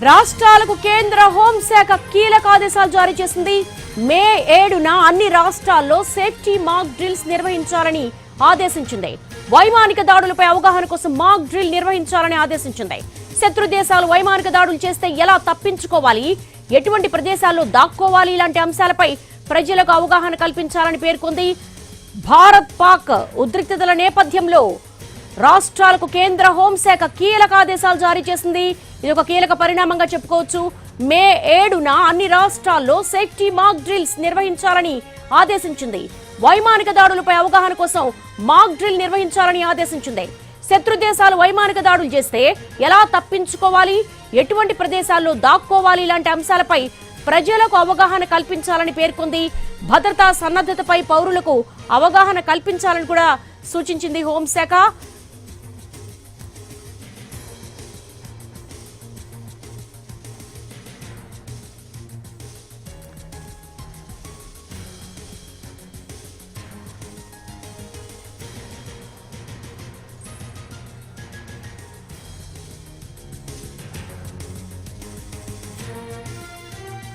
రాష్ట్రాలకు కేంద్ర హోంశాఖ కీలక ఆదేశాలు జారీ చేసింది. మే 7న అన్ని రాష్ట్రాల్లో సేఫ్టీ మాక్ డ్రిల్స్ నిర్వహించాలని ఆదేశించింది. వైమానిక దాడులపై అవగాహన కోసం మాక్ డ్రిల్ నిర్వహించాలని ఆదేశించింది. శత్రు దేశాలు వైమానిక దాడులు చేస్తే ఎలా తప్పించుకోవాలి, ఎటువంటి ప్రదేశాల్లో దాక్కోవాలి ఇలాంటి అంశాలపై ప్రజలకు అవగాహన కల్పించాలని పేర్కొంది. భారత్ పాక్ ఉద్రిక్తతల నేపథ్యంలో రాష్ట్రాలకు కేంద్ర హోంశాఖ కీలక ఆదేశాలు జారీ చేసింది. ఇది ఒక కీలక పరిణామంగా చెప్పుకోవచ్చు. మే 7న అన్ని రాష్ట్రాల్లో సేఫ్టీ మాక్ డ్రిల్స్ నిర్వహించాలని ఆదేశించింది. వైమానిక దాడులపై అవగాహన కోసం మాక్ డ్రిల్ నిర్వహించాలని ఆదేశించింది. శత్రు దేశాలు వైమానిక దాడులు చేస్తే ఎలా తప్పించుకోవాలి, ఎటువంటి ప్రదేశాల్లో దాక్కోవాలి ఇలాంటి అంశాలపై ప్రజలకు అవగాహన కల్పించాలని పేర్కొంది. భద్రతా సన్నద్ధతపై పౌరులకు అవగాహన కల్పించాలని కూడా సూచించింది హోంశాఖ.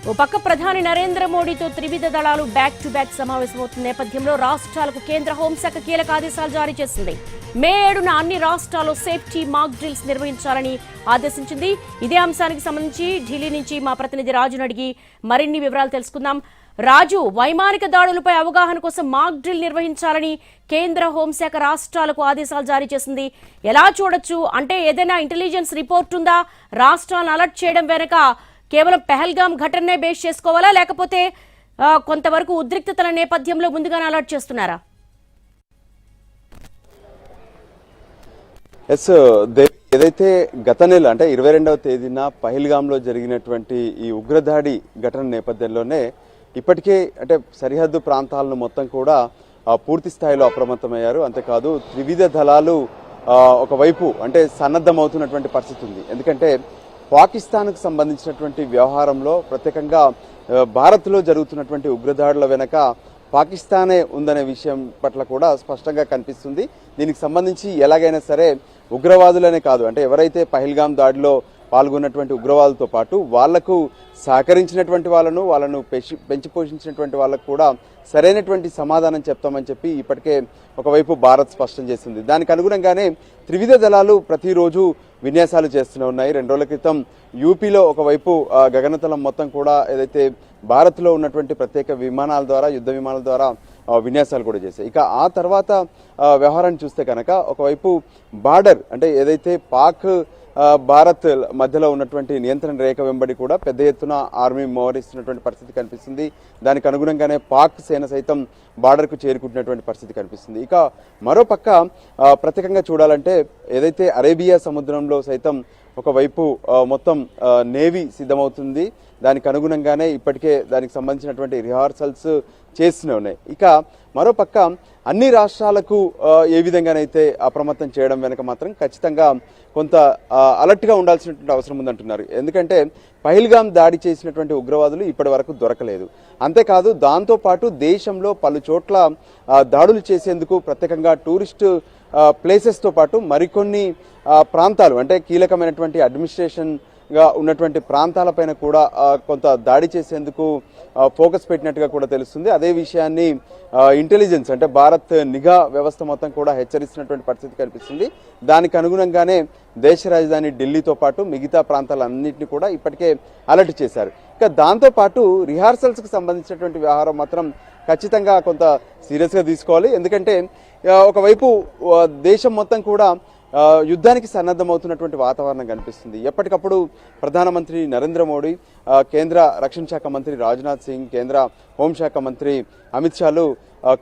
ఓ పక్క ప్రధాని నరేంద్ర మోడీతో త్రివిధ దళాలు బ్యాక్ టు బ్యాక్ సమావేశమవుతున్న నేపథ్యంలో రాష్ట్రాలకు కేంద్ర హోంశాఖ కీలక ఆదేశాలు జారీ చేసింది. మే 7న అన్ని రాష్ట్రాల్లో సేఫ్టీ మాక్ డ్రిల్స్ నిర్వహించాలని ఆదేశించింది. ఇదే అంశానికి సంబంధించి ఢిల్లీ నుంచి మా ప్రతినిధి రాజును అడిగి మరిన్ని వివరాలు తెలుసుకుందాం. రాజు, వైమానిక దాడులపై అవగాహన కోసం మాక్ డ్రిల్ నిర్వహించాలని కేంద్ర హోంశాఖ రాష్ట్రాలకు ఆదేశాలు జారీ చేసింది. ఎలా చూడొచ్చు? అంటే ఏదైనా ఇంటెలిజెన్స్ రిపోర్ట్ ఉందా? రాష్ట్రాలను అలర్ట్ చేయడం వెనక కేవలం పెహల్గామ్ ఘటననే బేస్ చేసుకోవాలా, లేకపోతే కొంతవరకు ఉద్రిక్తతల నేపథ్యంలో ముందుగానే అలర్ట్ చేస్తున్నారా? ఏదైతే గత నెల అంటే 22వ తేదీన పహల్గామ్లో జరిగినటువంటి ఈ ఉగ్రదాడి ఘటన నేపథ్యంలోనే ఇప్పటికే అంటే సరిహద్దు ప్రాంతాలను మొత్తం కూడా పూర్తి స్థాయిలో అప్రమత్తమయ్యారు. అంతేకాదు త్రివిధ దళాలు ఒకవైపు అంటే సన్నద్ధమవుతున్నటువంటి పరిస్థితి ఉంది. ఎందుకంటే పాకిస్తాన్కు సంబంధించినటువంటి వ్యవహారంలో ప్రత్యేకంగా భారత్లో జరుగుతున్నటువంటి ఉగ్రదాడుల వెనక పాకిస్తానే ఉందనే విషయం పట్ల కూడా స్పష్టంగా కనిపిస్తుంది. దీనికి సంబంధించి ఎలాగైనా సరే ఉగ్రవాదులనే కాదు, అంటే ఎవరైతే పహల్గామ్ దాడిలో పాల్గొన్నటువంటి ఉగ్రవాదులతో పాటు వాళ్లకు సహకరించినటువంటి వాళ్ళను పెంచి పోషించినటువంటి వాళ్ళకు కూడా సరైనటువంటి సమాధానం చెప్తామని చెప్పి ఇప్పటికే ఒకవైపు భారత్ స్పష్టం చేసింది. దానికి అనుగుణంగానే త్రివిధ దళాలు ప్రతిరోజు విన్యాసాలు చేస్తూనే ఉన్నాయి. 2 రోజుల క్రితం యూపీలో ఒకవైపు గగనతలం మొత్తం కూడా ఏదైతే భారత్లో ఉన్నటువంటి ప్రత్యేక విమానాల ద్వారా, యుద్ధ విమానాల ద్వారా విన్యాసాలు కూడా చేశాయి. ఇక ఆ తర్వాత వ్యవహారాన్ని చూస్తే కనుక ఒకవైపు బార్డర్ అంటే ఏదైతే పాక్ భారత్ మధ్యలో ఉన్నటువంటి నియంత్రణ రేఖ వెంబడి కూడా పెద్ద ఎత్తున ఆర్మీ మోహరిస్తున్నటువంటి పరిస్థితి కనిపిస్తుంది. దానికి అనుగుణంగానే పాక్ సేన సైతం బార్డర్కు చేరుకుంటున్నటువంటి పరిస్థితి కనిపిస్తుంది. ఇక మరోపక్క ప్రత్యేకంగా చూడాలంటే ఏదైతే అరేబియా సముద్రంలో సైతం ఒకవైపు మొత్తం నేవీ సిద్ధమవుతుంది. దానికి అనుగుణంగానే ఇప్పటికే దానికి సంబంధించినటువంటి రిహార్సల్స్ చేస్తూనే ఉన్నాయి. ఇక మరోపక్క అన్ని రాష్ట్రాలకు ఏ విధంగానైతే అప్రమత్తం చేయడం వెనక మాత్రం ఖచ్చితంగా కొంత అలర్ట్గా ఉండాల్సినటువంటి అవసరం ఉందంటున్నారు. ఎందుకంటే పహల్గామ్ దాడి చేసినటువంటి ఉగ్రవాదులు ఇప్పటి వరకు దొరకలేదు. అంతేకాదు దాంతోపాటు దేశంలో పలు చోట్ల దాడులు చేసేందుకు ప్రత్యేకంగా టూరిస్టు ప్లేసెస్తో పాటు మరికొన్ని ప్రాంతాలు అంటే కీలకమైనటువంటి అడ్మినిస్ట్రేషన్గా ఉన్నటువంటి ప్రాంతాలపైన కూడా కొంత దాడి చేసేందుకు ఫోకస్ పెట్టినట్టుగా కూడా తెలుస్తుంది. అదే విషయాన్ని ఇంటెలిజెన్స్ అంటే భారత్ నిఘా వ్యవస్థ మొత్తం కూడా హెచ్చరిస్తున్నటువంటి పరిస్థితి కనిపిస్తుంది. దానికి అనుగుణంగానే దేశ రాజధాని ఢిల్లీతో పాటు మిగతా ప్రాంతాలన్నింటినీ కూడా ఇప్పటికే అలర్ట్ చేశారు. ఇక దాంతోపాటు రిహార్సల్స్కి సంబంధించినటువంటి వ్యవహారం మాత్రం ఖచ్చితంగా కొంత సీరియస్గా తీసుకోవాలి. ఎందుకంటే ఒకవైపు దేశం మొత్తం కూడా యుద్ధానికి సన్నద్ధమవుతున్నటువంటి వాతావరణం కనిపిస్తుంది. ఎప్పటికప్పుడు ప్రధానమంత్రి నరేంద్ర మోడీ, కేంద్ర రక్షణ శాఖ మంత్రి రాజ్నాథ్ సింగ్, కేంద్ర హోంశాఖ మంత్రి అమిత్ షాలు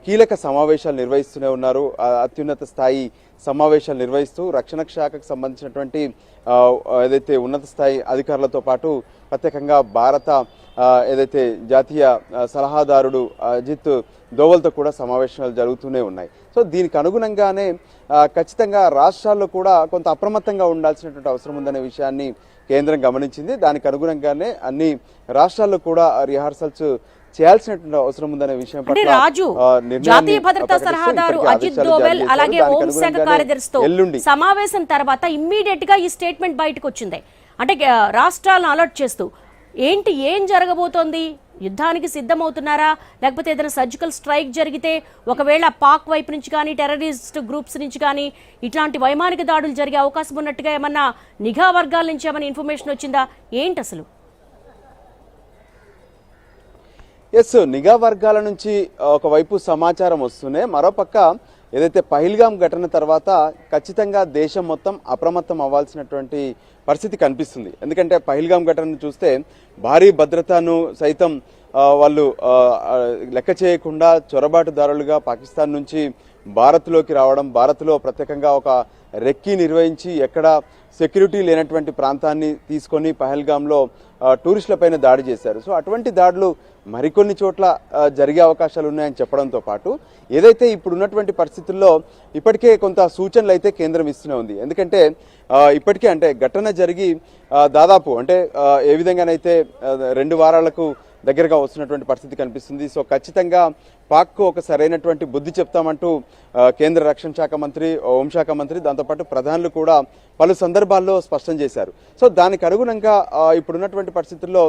కీలక సమావేశాలు నిర్వహిస్తూనే ఉన్నారు. అత్యున్నత స్థాయి సమావేశాలు నిర్వహిస్తూ రక్షణ శాఖకు సంబంధించినటువంటి ఏదైతే ఉన్నత స్థాయి అధికారులతో పాటు ప్రత్యేకంగా భారత ఏదైతే జాతీయ సలహాదారుడు అజిత్ దోవల్తో కూడా సమావేశాలు జరుగుతూనే ఉన్నాయి. సో దీనికి అనుగుణంగానే ఖచ్చితంగా రాష్ట్రాల్లో కూడా కొంత అప్రమత్తంగా ఉండాల్సినటువంటి అవసరం ఉందనే విషయాన్ని కేంద్రం గమనించింది. దానికి అనుగుణంగానే అన్ని రాష్ట్రాల్లో కూడా రిహార్సల్స్ చేయాల్సినటువంటి అవసరం ఉందనే విషయం పట్ల రాజు జాతీయ భద్రతా సలహాదారు అజిత్ దోవల్ అలాగే హోంశాఖ కార్యదర్శితో సమావేశం తర్వాత ఇమ్మీడియట్ గా ఈ స్టేట్మెంట్ బయటకు వచ్చింది. అంటే రాష్ట్రాలను అలర్ట్ చేస్తూ ఏం జరగబోతోంది? యుద్ధానికి సిద్ధమవుతున్నారా, లేకపోతే ఏదైనా సర్జికల్ స్ట్రైక్ జరిగితే ఒకవేళ పాక్ వైపు నుంచి కానీ టెర్రరిస్ట్ గ్రూప్స్ నుంచి కానీ ఇట్లాంటి వైమానిక దాడులు జరిగే అవకాశం ఉన్నట్టుగా ఏమన్నా నిఘా వర్గాల నుంచి ఏమైనా ఇన్ఫర్మేషన్ వచ్చిందా? ఏంటి అసలు? ఎస్, నిఘా వర్గాల నుంచి ఒకవైపు సమాచారం వస్తూనే మరోపక్క ఏదైతే పహల్గాం ఘటన తర్వాత ఖచ్చితంగా దేశం మొత్తం అప్రమత్తం అవ్వాల్సినటువంటి పరిస్థితి కనిపిస్తుంది. ఎందుకంటే పహల్గాం ఘటనను చూస్తే భారీ భద్రతను సైతం వాళ్ళు లెక్క చేయకుండా చొరబాటుదారులుగా పాకిస్తాన్ నుంచి భారత్లోకి రావడం, భారత్లో ప్రత్యేకంగా ఒక రెక్కీ నిర్వహించి ఎక్కడ సెక్యూరిటీ లేనటువంటి ప్రాంతాన్ని తీసుకొని పహల్గాంలో టూరిస్టులపైన దాడి చేశారు. సో అటువంటి దాడులు మరికొన్ని చోట్ల జరిగే అవకాశాలు ఉన్నాయని చెప్పడంతో పాటు ఏదైతే ఇప్పుడు ఉన్నటువంటి పరిస్థితుల్లో ఇప్పటికే కొంత సూచనలు అయితే కేంద్రం ఇస్తూనే ఉంది. ఎందుకంటే ఇప్పటికే అంటే ఘటన జరిగి దాదాపు అంటే ఏ విధంగానైతే 2 వారాలకు దగ్గరగా వస్తున్నటువంటి పరిస్థితి కనిపిస్తుంది. సో ఖచ్చితంగా పాక్కు ఒక సరైనటువంటి బుద్ధి చెప్తామంటూ కేంద్ర రక్షణ శాఖ మంత్రి, హోంశాఖ మంత్రి, దాంతోపాటు ప్రధానులు కూడా పలు సందర్భాల్లో స్పష్టం చేశారు. సో దానికి అనుగుణంగా ఇప్పుడున్నటువంటి పరిస్థితుల్లో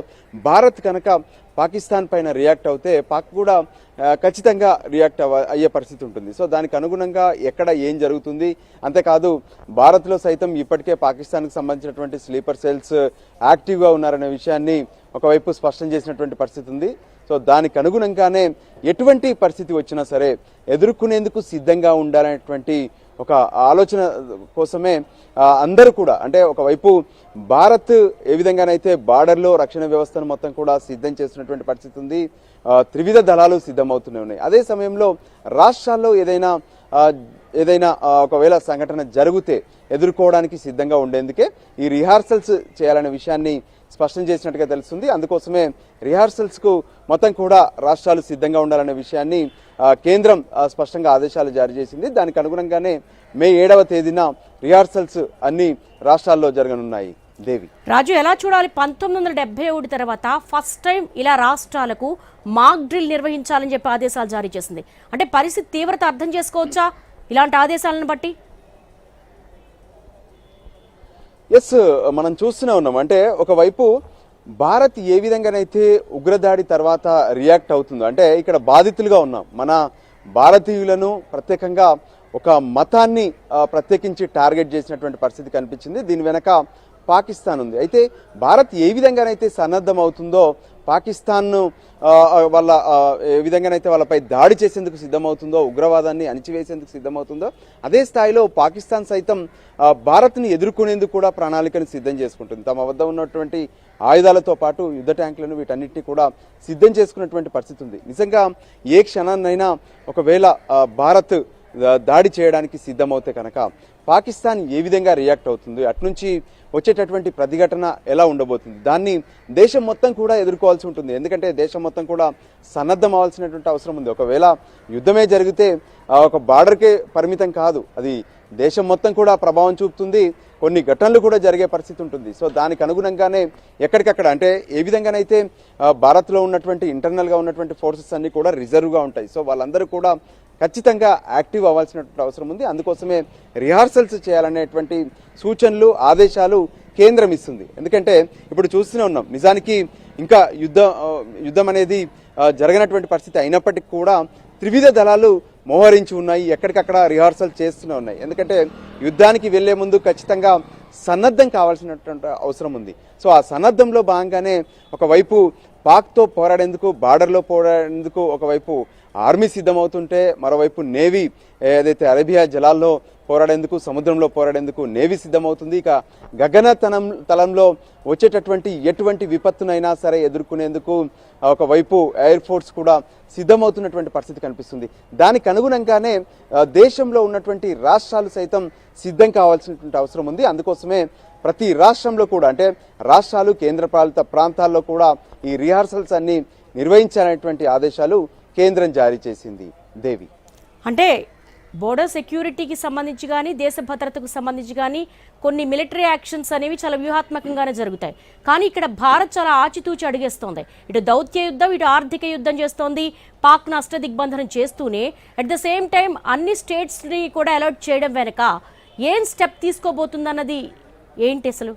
భారత్ కనుక పాకిస్తాన్ పైన రియాక్ట్ అవుతే పాక్ కూడా ఖచ్చితంగా రియాక్ట్ అయ్యే పరిస్థితి ఉంటుంది. సో దానికి అనుగుణంగా ఎక్కడ ఏం జరుగుతుంది, అంతేకాదు భారత్లో సైతం ఇప్పటికే పాకిస్తాన్కి సంబంధించినటువంటి స్లీపర్ సెల్స్ యాక్టివ్గా ఉన్నారనే విషయాన్ని ఒకవైపు స్పష్టం చేసినటువంటి పరిస్థితి ఉంది. సో దానికి అనుగుణంగానే ఎటువంటి పరిస్థితి వచ్చినా సరే ఎదుర్కొనేందుకు సిద్ధంగా ఉండాలనేటువంటి ఒక ఆలోచన కోసమే అందరూ కూడా అంటే ఒకవైపు భారత్ ఏ విధంగానైతే బార్డర్లో రక్షణ వ్యవస్థను మొత్తం కూడా సిద్ధం చేస్తున్నటువంటి పరిస్థితి ఉంది. త్రివిధ దళాలు సిద్ధమవుతూనే ఉన్నాయి. అదే సమయంలో రాష్ట్రాల్లో ఏదైనా ఒకవేళ సంఘటన జరిగితే ఎదుర్కోవడానికి సిద్ధంగా ఉండేందుకే ఈ రిహార్సల్స్ చేయాలనే విషయాన్ని స్పష్టం చేసినట్టుగా తెలుస్తుంది. అందుకోసమే రిహార్సల్స్కు మొత్తం కూడా రాష్ట్రాలు సిద్ధంగా ఉండాలనే విషయాన్ని కేంద్రం స్పష్టంగా ఆదేశాలు జారీ చేసింది. దానికి అనుగుణంగానే మే 7వ తేదీన రిహార్సల్స్ అన్ని రాష్ట్రాల్లో జరగనున్నాయి. దేవి, రాజు, ఎలా చూడాలి? 1971 తర్వాత ఫస్ట్ టైం ఇలా రాష్ట్రాలకు మాక్ డ్రిల్ నిర్వహించాలని చెప్పి ఆదేశాలు జారీ చేసింది. అంటే పరిస్థితి తీవ్రత అర్థం చేసుకోవచ్చా ఇలాంటి ఆదేశాలను బట్టి? ఎస్, మనం చూస్తూనే ఉన్నాం. అంటే ఒకవైపు భారత్ ఏ విధంగానైతే ఉగ్రదాడి తర్వాత రియాక్ట్ అవుతుందో, అంటే ఇక్కడ బాధితులుగా ఉన్నాం. మన భారతీయులను ప్రత్యేకంగా ఒక మతాన్ని ప్రత్యేకించి టార్గెట్ చేసినటువంటి పరిస్థితి కనిపించింది. దీని వెనక పాకిస్తాన్ ఉంది. అయితే భారత్ ఏ విధంగానైతే సన్నద్ధం అవుతుందో, పాకిస్తాన్ వాళ్ళ ఏ విధంగానైతే వాళ్ళపై దాడి చేసేందుకు సిద్ధమవుతుందో, ఉగ్రవాదాన్ని అణిచివేసేందుకు సిద్ధమవుతుందో, అదే స్థాయిలో పాకిస్తాన్ సైతం భారత్ని ఎదుర్కొనేందుకు కూడా ప్రణాళికను సిద్ధం చేసుకుంటుంది. తమ వద్ద ఉన్నటువంటి ఆయుధాలతో పాటు యుద్ధ ట్యాంకులను వీటన్నిటిని కూడా సిద్ధం చేసుకున్నటువంటి పరిస్థితి ఉంది. నిజంగా ఏ క్షణాన్నైనా ఒకవేళ భారత్ దాడి చేయడానికి సిద్ధమవుతే కనుక పాకిస్తాన్ ఏ విధంగా రియాక్ట్ అవుతుంది, అట్నుంచి వచ్చేటటువంటి ప్రతిఘటన ఎలా ఉండబోతుంది, దాన్ని దేశం మొత్తం కూడా ఎదుర్కోవాల్సి ఉంటుంది. ఎందుకంటే దేశం మొత్తం కూడా సన్నద్ధం అవ్వాల్సినటువంటి అవసరం ఉంది. ఒకవేళ యుద్ధమే జరిగితే ఒక బార్డర్కే పరిమితం కాదు, అది దేశం మొత్తం కూడా ప్రభావం చూపుతుంది. కొన్ని ఘటనలు కూడా జరిగే పరిస్థితి ఉంటుంది. సో దానికి అనుగుణంగానే ఎక్కడికక్కడ అంటే ఏ విధంగానైతే భారత్లో ఉన్నటువంటి ఇంటర్నల్గా ఉన్నటువంటి ఫోర్సెస్ అన్ని కూడా రిజర్వ్గా ఉంటాయి. సో వాళ్ళందరూ కూడా ఖచ్చితంగా యాక్టివ్ అవ్వాల్సినటువంటి అవసరం ఉంది. అందుకోసమే రిహార్సల్స్ చేయాలనేటువంటి సూచనలు, ఆదేశాలు కేంద్రం ఇస్తుంది. ఎందుకంటే ఇప్పుడు చూస్తూనే ఉన్నాం, నిజానికి ఇంకా యుద్ధం అనేది జరగనటువంటి పరిస్థితి అయినప్పటికీ కూడా త్రివిధ దళాలు మోహరించి ఉన్నాయి, ఎక్కడికక్కడ రిహార్సల్ చేస్తూనే ఉన్నాయి. ఎందుకంటే యుద్ధానికి వెళ్లే ముందు ఖచ్చితంగా సన్నద్ధం కావాల్సినటువంటి అవసరం ఉంది. సో ఆ సన్నద్ధంలో భాగంగానే ఒకవైపు పాక్తో పోరాడేందుకు, బార్డర్లో పోరాడేందుకు ఒకవైపు ఆర్మీ సిద్ధమవుతుంటే, మరోవైపు నేవీ ఏదైతే అరేబియా జలాల్లో పోరాడేందుకు, సముద్రంలో పోరాడేందుకు నేవీ సిద్ధమవుతుంది. ఇక గగన తలంలో వచ్చేటటువంటి ఎటువంటి విపత్తునైనా సరే ఎదుర్కొనేందుకు ఒకవైపు ఎయిర్ ఫోర్స్ కూడా సిద్ధమవుతున్నటువంటి పరిస్థితి కనిపిస్తుంది. దానికి అనుగుణంగానే దేశంలో ఉన్నటువంటి రాష్ట్రాలు సైతం సిద్ధం కావాల్సినటువంటి అవసరం ఉంది. అందుకోసమే ప్రతి రాష్ట్రంలో కూడా అంటే రాష్ట్రాలు, కేంద్రపాలిత ప్రాంతాల్లో కూడా ఈ రిహార్సల్స్ అన్ని నిర్వహించాలనేటువంటి ఆదేశాలు కేంద్రం జారీ చేసింది. దేవి, అంటే బోర్డర్ సెక్యూరిటీకి సంబంధించి కానీ, దేశ భద్రతకు సంబంధించి కానీ కొన్ని మిలిటరీ యాక్షన్స్ అనేవి చాలా వ్యూహాత్మకంగానే జరుగుతాయి. కానీ ఇక్కడ భారత్ చాలా ఆచితూచి అడిగేస్తోంది. ఇటు దౌత్య యుద్ధం, ఇటు ఆర్థిక యుద్ధం చేస్తోంది. పాక్ను అష్టదిగ్బంధనం చేస్తూనే అట్ ద సేమ్ టైం అన్ని స్టేట్స్ని కూడా అలర్ట్ చేయడం వెనక ఏం స్టెప్ తీసుకోబోతుందన్నది ఏంటి అసలు?